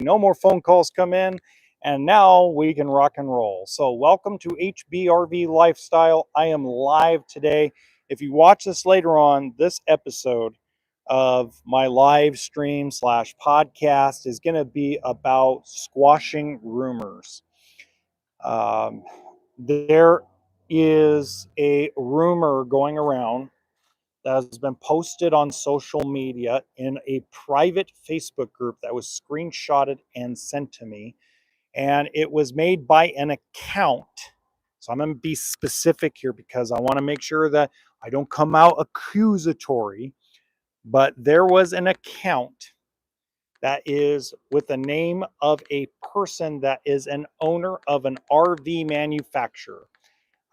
No more phone calls come in. And now we can rock and roll. So welcome to HBRV Lifestyle. I am live today. If you watch this later on, this episode of my live stream slash podcast is going to be about squashing rumors. Um, there is a rumor going around that has been posted on social media in a private Facebook group that was screenshotted and sent to me. And it was made by an account. So I'm going to be specific here because I want to make sure that I don't come out accusatory. But there was an account that is with the name of a person that is an owner of an RV manufacturer.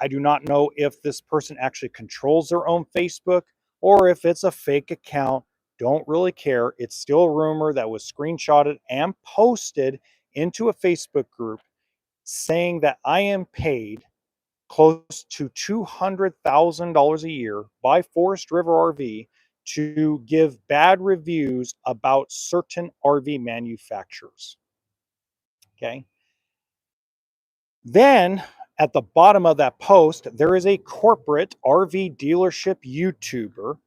I do not know if this person actually controls their own Facebook or if it's a fake account. Don't really care. It's still a rumor that was screenshotted and posted into a Facebook group saying that I am paid close to $200,000 a year by Forest River RV to give bad reviews about certain RV manufacturers. Okay. Then at the bottom of that post, there is a corporate RV dealership YouTuber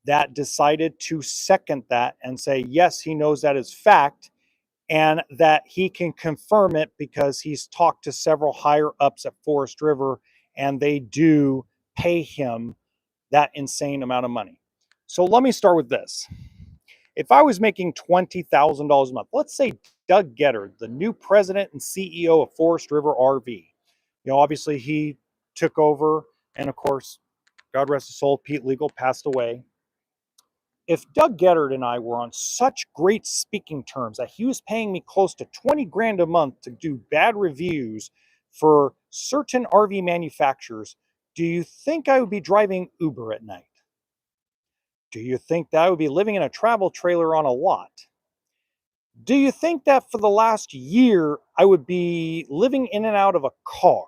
that decided to second that and say, yes, he knows that is fact and that he can confirm it because he's talked to several higher ups at Forest River and they do pay him that insane amount of money. So let me start with this. If I was making $20,000 a month, let's say Doug Getter, the new president and CEO of Forest River RV, obviously he took over, and of course, God rest his soul, Pete Legal passed away. If Doug Getter and I were on such great speaking terms that he was paying me close to 20 grand a month to do bad reviews for certain RV manufacturers, do you think I would be driving Uber at night? Do you think that I would be living in a travel trailer on a lot? Do you think that for the last year I would be living in and out of a car?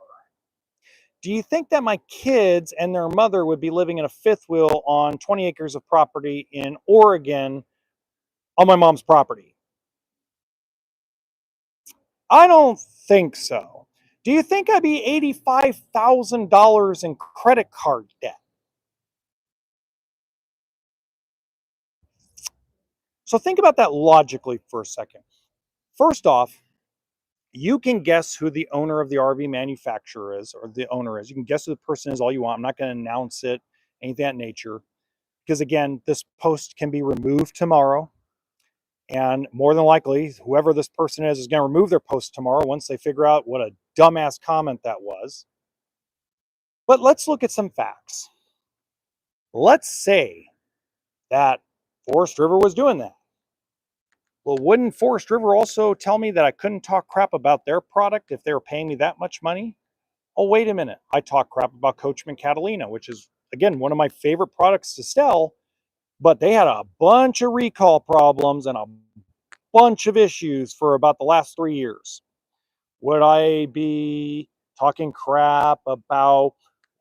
Do you think that my kids and their mother would be living in a fifth wheel on 20 acres of property in Oregon on my mom's property? I don't think so. Do you think I'd be $85,000 in credit card debt? So think about that logically for a second. First off, you can guess who the owner of the RV manufacturer is, or the owner is. You can guess who the person is all you want. I'm not going to announce it, anything of that nature. Because again, this post can be removed tomorrow. And more than likely, whoever this person is going to remove their post tomorrow once they figure out what a dumbass comment that was. But let's look at some facts. Let's say that Forest River was doing that. Well, wouldn't Forest River also tell me that I couldn't talk crap about their product if they were paying me that much money? Oh, wait a minute. I talk crap about Coachman Catalina, which is, again, one of my favorite products to sell, but they had a bunch of recall problems and a bunch of issues for about the last 3 years. Would I be talking crap about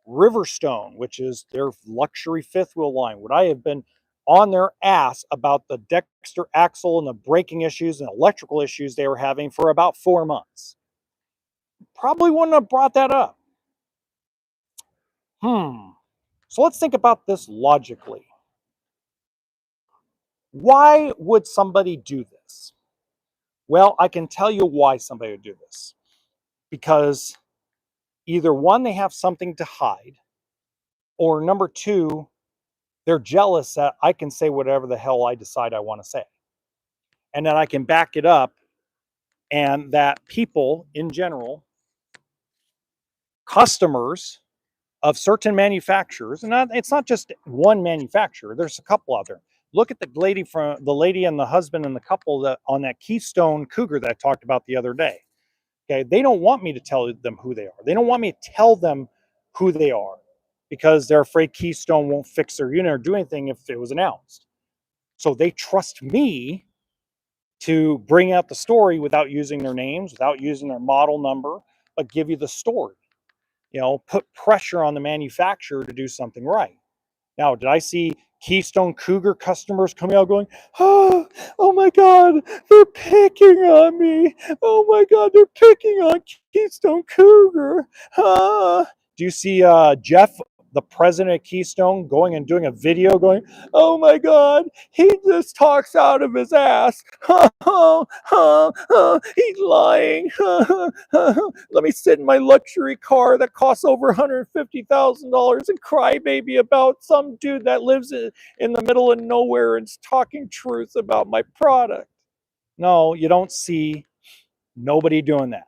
Riverstone, which is their luxury fifth wheel line? Would I have been on their ass about the Dexter axle and the braking issues and electrical issues they were having for about 4 months? Probably wouldn't have brought that up. So let's think about this logically. Why would somebody do this? Well, I can tell you why somebody would do this. Because either one, they have something to hide, or number two, they're jealous that I can say whatever the hell I decide I want to say. And that I can back it up, and that people in general, customers of certain manufacturers, and it's not just one manufacturer, there's a couple out there. Look at the lady and the husband and the couple that on that Keystone Cougar that I talked about the other day. Okay, they don't want me to tell them who they are. They don't want me to tell them who they are because they're afraid Keystone won't fix their unit or do anything if it was announced. So they trust me to bring out the story without using their names, without using their model number, but give you the story. Put pressure on the manufacturer to do something right. Now, did I see Keystone Cougar customers coming out going, oh my God, they're picking on me. Oh my God, they're picking on Keystone Cougar. Do you see Jeff, the president of Keystone, going and doing a video going, oh my God, he just talks out of his ass. He's lying. Let me sit in my luxury car that costs over $150,000 and cry baby about some dude that lives in the middle of nowhere and is talking truth about my product. No, you don't see nobody doing that.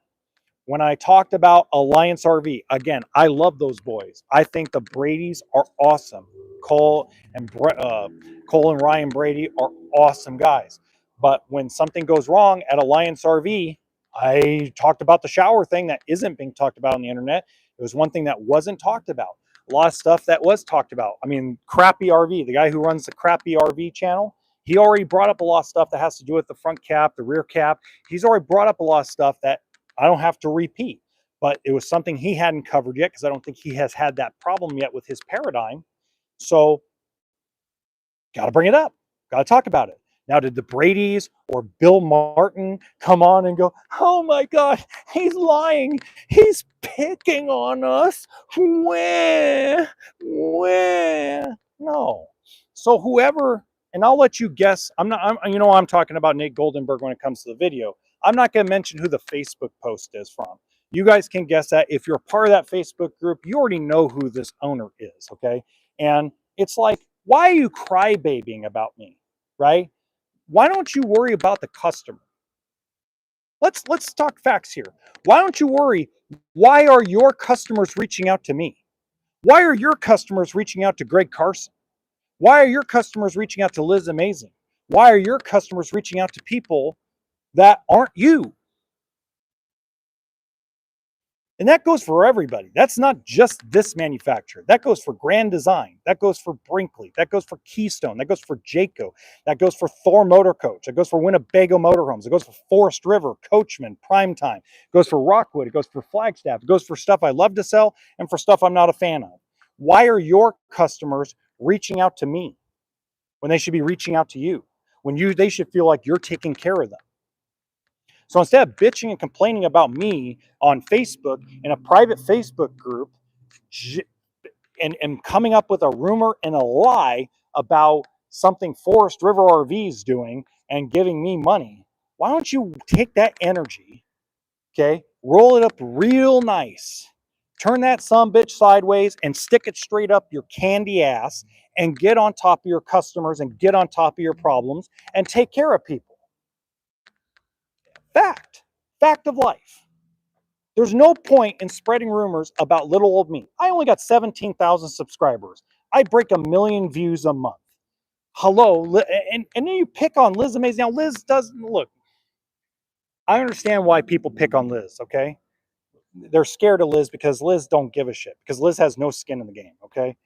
When I talked about Alliance RV, again, I love those boys. I think the Bradys are awesome. Cole and Cole and Ryan Brady are awesome guys. But when something goes wrong at Alliance RV, I talked about the shower thing that isn't being talked about on the internet. It was one thing that wasn't talked about. A lot of stuff that was talked about. I mean, Crappy RV, the guy who runs the Crappy RV channel, he already brought up a lot of stuff that has to do with the front cap, the rear cap. He's already brought up a lot of stuff that I don't have to repeat, but it was something he hadn't covered yet because I don't think he has had that problem yet with his paradigm. So, got to bring it up, got to talk about it. Now, did the Bradys or Bill Martin come on and go, oh my God, he's lying. He's picking on us. Where? No. So, whoever, and I'll let you guess, I'm talking about Nate Goldenberg when it comes to the video. I'm not going to mention who the Facebook post is from. You guys can guess that. If you're part of that Facebook group, you already know who this owner is, okay? And it's like, why are you crybabying about me, right? Why don't you worry about the customer? Let's talk facts here. Why don't you worry? Why are your customers reaching out to me? Why are your customers reaching out to Greg Carson? Why are your customers reaching out to Liz Amazing? Why are your customers reaching out to people that aren't you? And that goes for everybody. That's not just this manufacturer. That goes for Grand Design. That goes for Brinkley. That goes for Keystone. That goes for Jayco. That goes for Thor Motor Coach. It goes for Winnebago Motorhomes. It goes for Forest River, Coachman, Primetime. It goes for Rockwood. It goes for Flagstaff. It goes for stuff I love to sell and for stuff I'm not a fan of. Why are your customers reaching out to me when they should be reaching out to you? They should feel like you're taking care of them. So instead of bitching and complaining about me on Facebook in a private Facebook group and coming up with a rumor and a lie about something Forest River RV is doing and giving me money, why don't you take that energy, okay, roll it up real nice, turn that sumbitch sideways and stick it straight up your candy ass and get on top of your customers and get on top of your problems and take care of people. Fact of life. There's no point in spreading rumors about little old me. I only got 17,000 subscribers. I break 1,000,000 views a month. Hello, and then you pick on Liz Amazing. Now Liz doesn't look. I understand why people pick on Liz. Okay, they're scared of Liz because Liz don't give a shit because Liz has no skin in the game. Okay,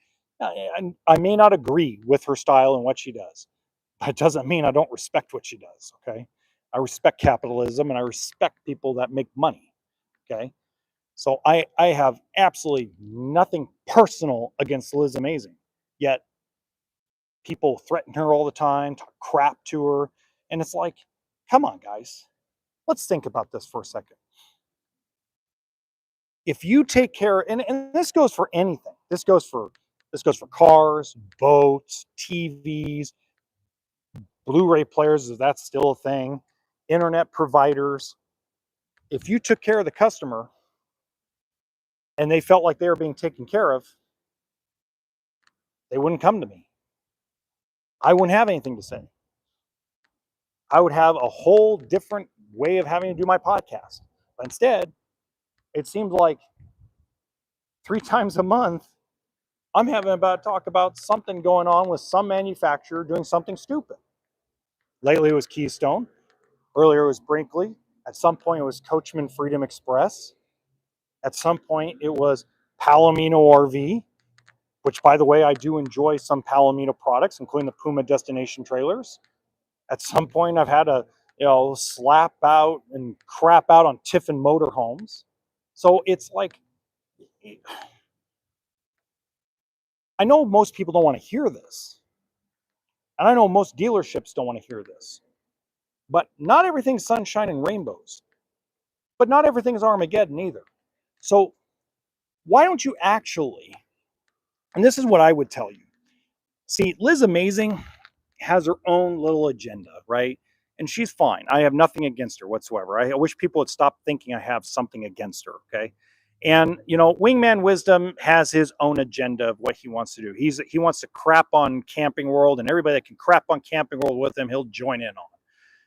I may not agree with her style and what she does, but it doesn't mean I don't respect what she does. Okay, I respect capitalism and I respect people that make money. Okay, so I have absolutely nothing personal against Liz Amazing. Yet people threaten her all the time, talk crap to her. And it's like, come on, guys. Let's think about this for a second. If you take care, and this goes for anything. This goes for cars, boats, TVs, Blu-ray players, if that's still a thing, internet providers. If you took care of the customer and they felt like they were being taken care of, they wouldn't come to me. I wouldn't have anything to say. I would have a whole different way of having to do my podcast. But instead, it seems like 3 times a month, I'm having about talk about something going on with some manufacturer doing something stupid. Lately, it was Keystone. Earlier, it was Brinkley. At some point, it was Coachman Freedom Express. At some point, it was Palomino RV, which, by the way, I do enjoy some Palomino products, including the Puma Destination trailers. At some point, I've had to, slap out and crap out on Tiffin Motorhomes. So it's like, I know most people don't want to hear this, And I know most dealerships don't want to hear this, but not everything's sunshine and rainbows, but not everything's Armageddon either. So why don't you actually, and this is what I would tell you. See, Liz Amazing has her own little agenda, right? And she's fine. I have nothing against her whatsoever. I wish people would stop thinking I have something against her, okay? And Wingman Wisdom has his own agenda of what he wants to do. He wants to crap on Camping World, and everybody that can crap on Camping World with him, he'll join in on.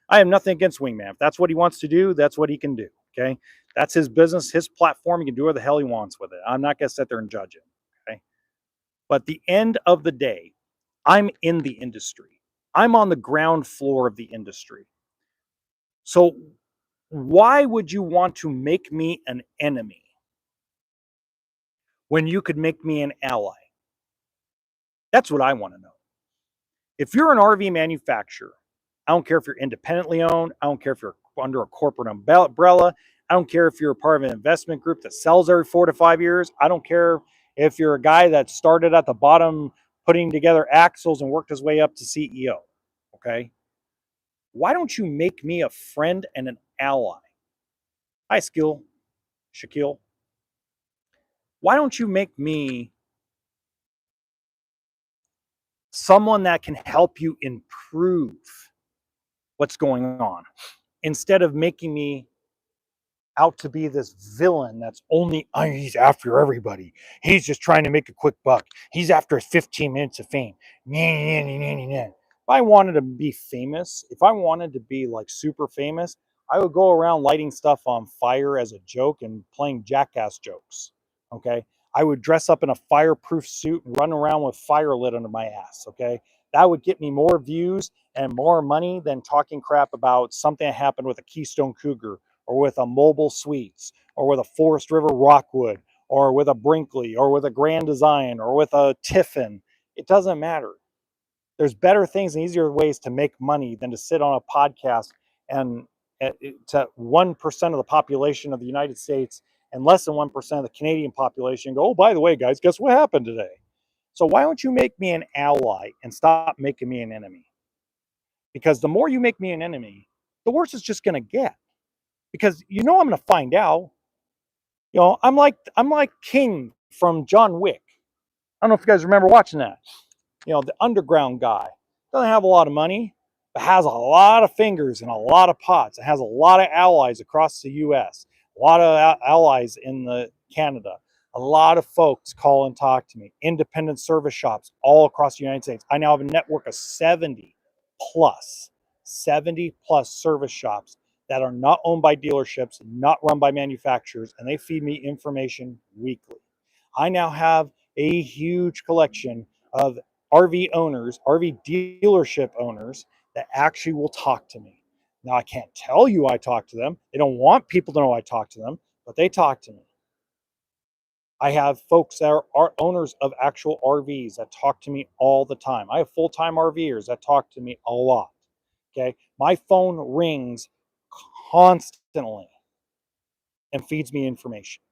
I have nothing against Wingman. If that's what he wants to do, that's what he can do. Okay. That's his business, his platform. He can do whatever the hell he wants with it. I'm not going to sit there and judge him. Okay. But at the end of the day, I'm in the industry. I'm on the ground floor of the industry. So why would you want to make me an enemy when you could make me an ally? That's what I want to know. If you're an RV manufacturer, I don't care if you're independently owned. I don't care if you're under a corporate umbrella. I don't care if you're a part of an investment group that sells every 4 to 5 years. I don't care if you're a guy that started at the bottom putting together axles and worked his way up to CEO. Okay. Why don't you make me a friend and an ally? Hi, Shaquille. Why don't you make me someone that can help you improve what's going on instead of making me out to be this villain that's only he's after everybody. He's just trying to make a quick buck. He's after 15 minutes of fame. If I wanted to be famous, if I wanted to be like super famous, I would go around lighting stuff on fire as a joke and playing jackass jokes. Okay. I would dress up in a fireproof suit and run around with fire lit under my ass. Okay. That would get me more views and more money than talking crap about something that happened with a Keystone Cougar or with a Mobile Suites, or with a Forest River Rockwood, or with a Brinkley, or with a Grand Design, or with a Tiffin. It doesn't matter. There's better things and easier ways to make money than to sit on a podcast and to 1% of the population of the United States and less than 1% of the Canadian population go, oh, by the way, guys, guess what happened today? So why don't you make me an ally and stop making me an enemy? Because the more you make me an enemy, the worse it's just going to get. Because I'm going to find out. I'm like King from John Wick. I don't know if you guys remember watching that. The underground guy doesn't have a lot of money, but has a lot of fingers and a lot of pots. It has a lot of allies across the U.S., a lot of allies in the Canada. A lot of folks call and talk to me. Independent service shops all across the United States. I now have a network of plus, 70 plus service shops that are not owned by dealerships, not run by manufacturers, and they feed me information weekly. I now have a huge collection of RV owners, RV dealership owners that actually will talk to me. Now, I can't tell you I talk to them. They don't want people to know I talk to them, but they talk to me. I have folks that are owners of actual RVs that talk to me all the time. I have full-time RVers that talk to me a lot. Okay. My phone rings constantly and feeds me information.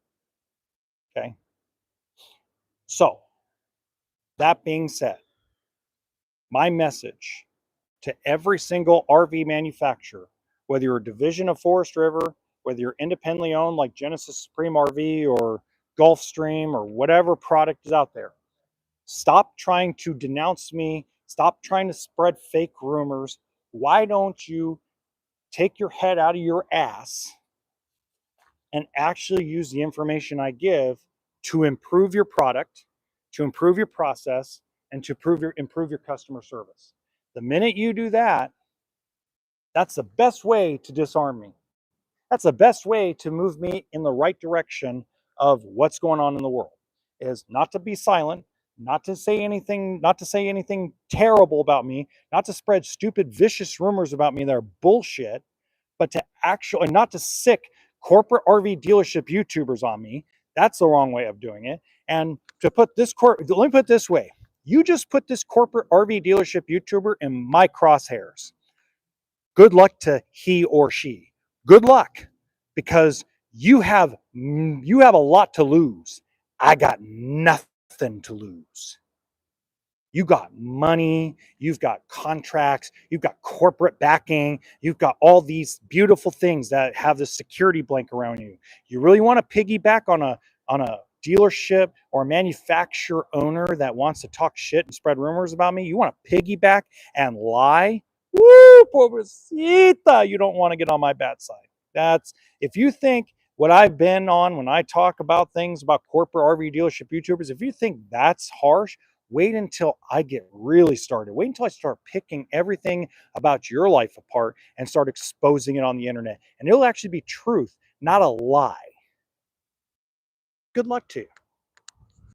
Okay. So, that being said, my message to every single RV manufacturer, whether you're a division of Forest River, whether you're independently owned like Genesis Supreme RV or Gulfstream or whatever product is out there, stop trying to denounce me. Stop trying to spread fake rumors. Why don't you take your head out of your ass and actually use the information I give to improve your product, to improve your process, and to improve your customer service? The minute you do that, that's the best way to disarm me. That's the best way to move me in the right direction of what's going on in the world, is not to be silent, not to say anything terrible about me, not to spread stupid vicious rumors about me that are bullshit, but to actually, and not to sick corporate RV dealership YouTubers on me. That's the wrong way of doing it. And to put this let me put it this way. You just put this corporate RV dealership YouTuber in my crosshairs. Good luck to he or she. Good luck, because you have a lot to lose. I got nothing to lose. You got money, you've got contracts, you've got corporate backing, you've got all these beautiful things that have this security blanket around you. You really want to piggyback on a dealership or manufacturer owner that wants to talk shit and spread rumors about me? You want to piggyback and lie? Woo, pobrecita, you don't want to get on my bad side. That's if you think what I've been on when I talk about things about corporate RV dealership YouTubers, if you think that's harsh, wait until I get really started. Wait until I start picking everything about your life apart and start exposing it on the internet. And it'll actually be truth, not a lie. Good luck to you.